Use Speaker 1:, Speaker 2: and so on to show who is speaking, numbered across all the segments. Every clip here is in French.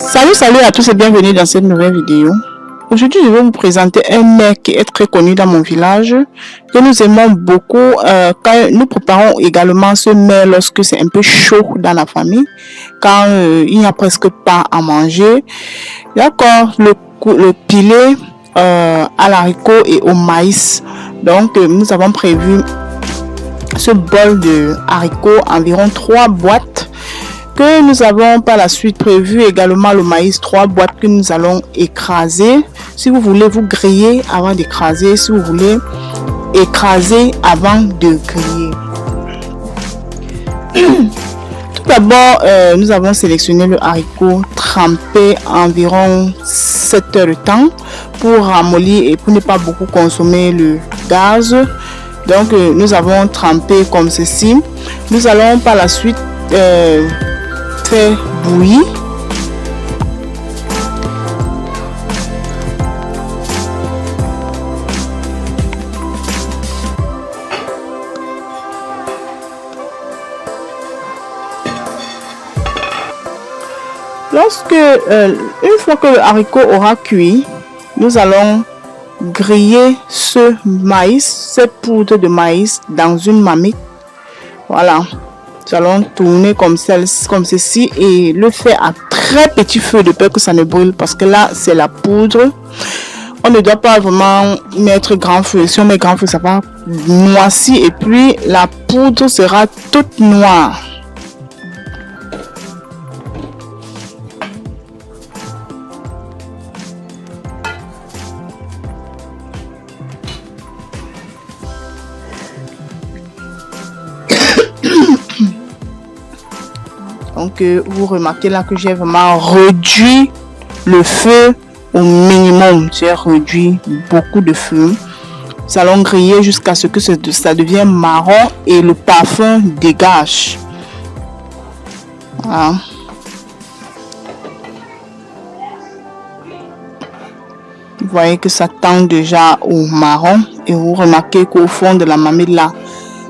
Speaker 1: Salut à tous et bienvenue dans cette nouvelle vidéo. Aujourd'hui, je vais vous présenter un mets qui est très connu dans mon village, que nous aimons beaucoup quand nous préparons également ce mets lorsque c'est un peu chaud dans la famille, quand il n'y a presque pas à manger. D'accord, le pilé à l'haricot et au maïs. Donc, nous avons prévu ce bol de haricots, environ 3 boîtes. Que nous avons par la suite prévu également le maïs, 3 boîtes que nous allons écraser. Si vous voulez vous griller avant d'écraser, si vous voulez écraser avant de griller. Tout d'abord, nous avons sélectionné le haricot trempé environ 7 heures de temps pour ramollir et pour ne pas beaucoup consommer le gaz. Donc, nous avons trempé comme ceci. Nous allons par la suite faire bouillir. Une fois que le haricot aura cuit, nous allons griller ce maïs, cette poudre de maïs dans une marmite. Voilà. Nous allons tourner comme ceci et le faire à très petit feu de peur que ça ne brûle parce que là c'est la poudre. On ne doit pas vraiment mettre grand feu. Si on met grand feu, ça va noircir et puis la poudre sera toute noire. Donc, vous remarquez là que j'ai vraiment réduit le feu au minimum. J'ai réduit beaucoup de feu. Nous allons griller jusqu'à ce que ça devienne marron et le parfum dégage. Voilà. Vous voyez que ça tend déjà au marron et vous remarquez qu'au fond de la marmite là,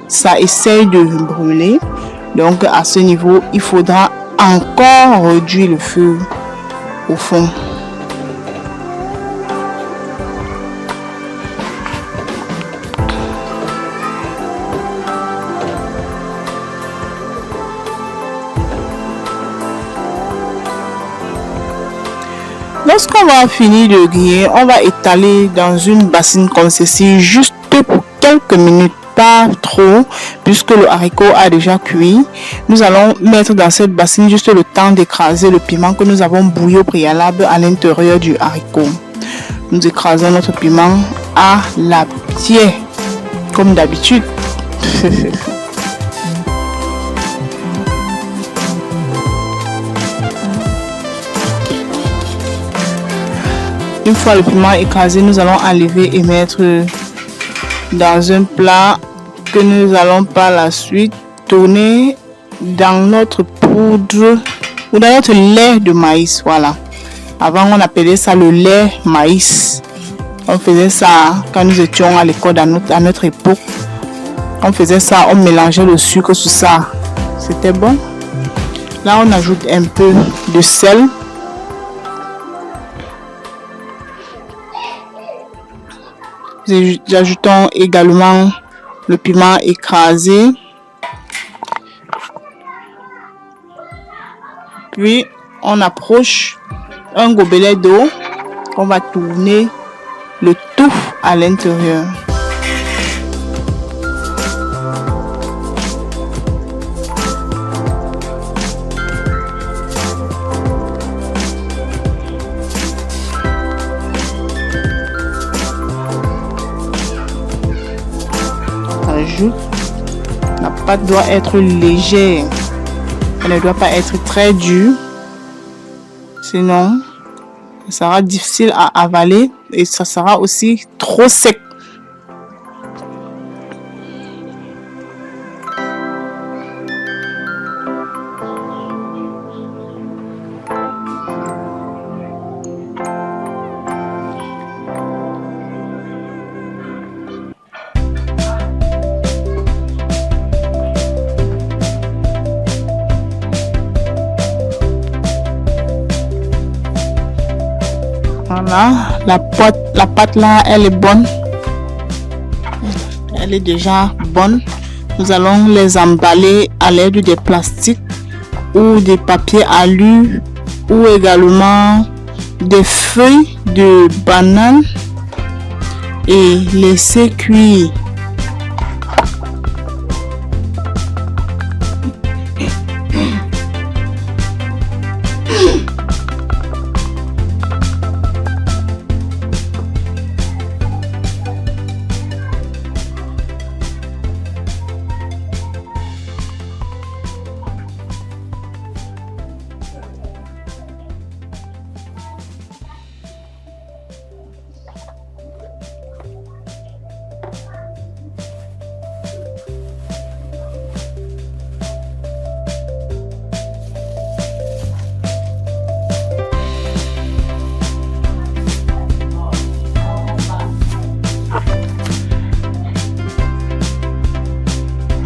Speaker 1: ça essaye de brûler. Donc à ce niveau, il faudra encore réduire le feu au fond. Lorsqu'on va finir de griller, on va étaler dans une bassine comme ceci, juste pour quelques minutes. Pas trop puisque le haricot a déjà cuit. Nous allons mettre dans cette bassine juste le temps d'écraser le piment que nous avons bouilli au préalable à l'intérieur du haricot. Nous écrasons notre piment à la pied comme d'habitude. Une fois le piment écrasé, nous allons enlever et mettre dans un plat que nous allons par la suite tourner dans notre poudre ou dans notre lait de maïs. Voilà. Avant, on appelait ça le lait maïs. On faisait ça quand nous étions à l'école à notre époque. On faisait ça, on mélangeait le sucre sur ça. C'était bon. Là, on ajoute un peu de sel. Ajoutons également le piment écrasé. Puis, on approche un gobelet d'eau. On va tourner le tout à l'intérieur. La pâte doit être légère. Elle ne doit pas être très dure. Sinon, ça sera difficile à avaler et ça sera aussi trop sec. Voilà, la pâte là, elle est bonne. Elle est déjà bonne. Nous allons les emballer à l'aide des plastiques ou des papiers alu ou également des feuilles de banane et laisser cuire.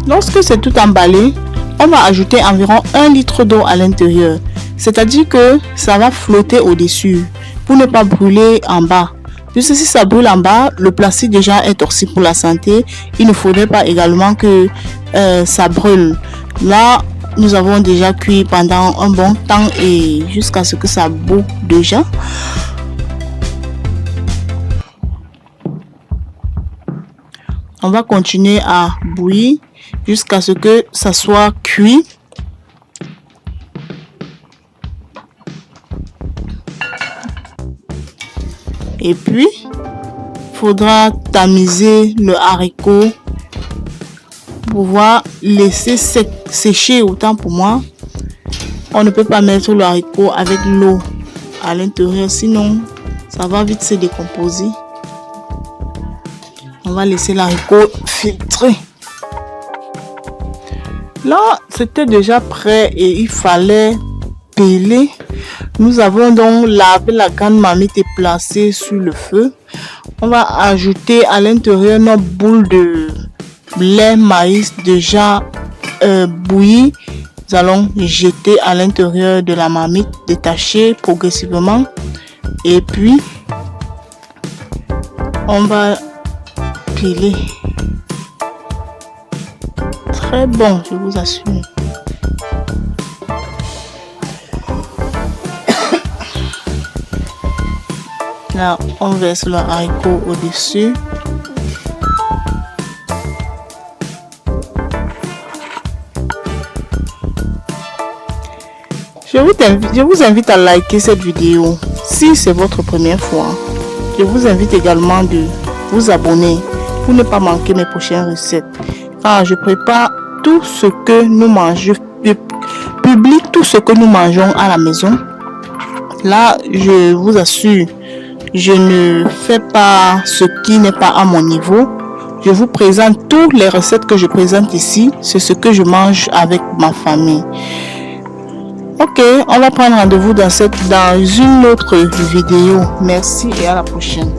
Speaker 1: Lorsque c'est tout emballé, on va ajouter environ 1 litre d'eau à l'intérieur. C'est-à-dire que ça va flotter au-dessus pour ne pas brûler en bas. Puisque si ça brûle en bas, le plastique déjà est toxique pour la santé. Il ne faudrait pas également que ça brûle. Là, nous avons déjà cuit pendant un bon temps et jusqu'à ce que ça boue déjà. On va continuer à bouillir jusqu'à ce que ça soit cuit. Et puis, il faudra tamiser le haricot pour pouvoir laisser sécher. Autant pour moi, on ne peut pas mettre le haricot avec l'eau à l'intérieur, sinon ça va vite se décomposer. On va laisser l'haricot filtrer. Là, c'était déjà prêt et il fallait peler. Nous avons donc lavé la grande marmite et placé sur le feu. On va ajouter à l'intérieur notre boule de lait maïs déjà bouilli. Nous allons jeter à l'intérieur de la marmite, détacher progressivement. Et puis, on va peler. Très bon, je vous assure. Là, on verse le haricot au-dessus. Je vous invite à liker cette vidéo si c'est votre première fois. Je vous invite également de vous abonner pour ne pas manquer mes prochaines recettes. Car je prépare tout ce que nous mangeons, je publie tout ce que nous mangeons à la maison. Là, je vous assure, je ne fais pas ce qui n'est pas à mon niveau. Je vous présente toutes les recettes que je présente ici. C'est ce que je mange avec ma famille. Ok, on va prendre rendez-vous dans une autre vidéo. Merci et à la prochaine.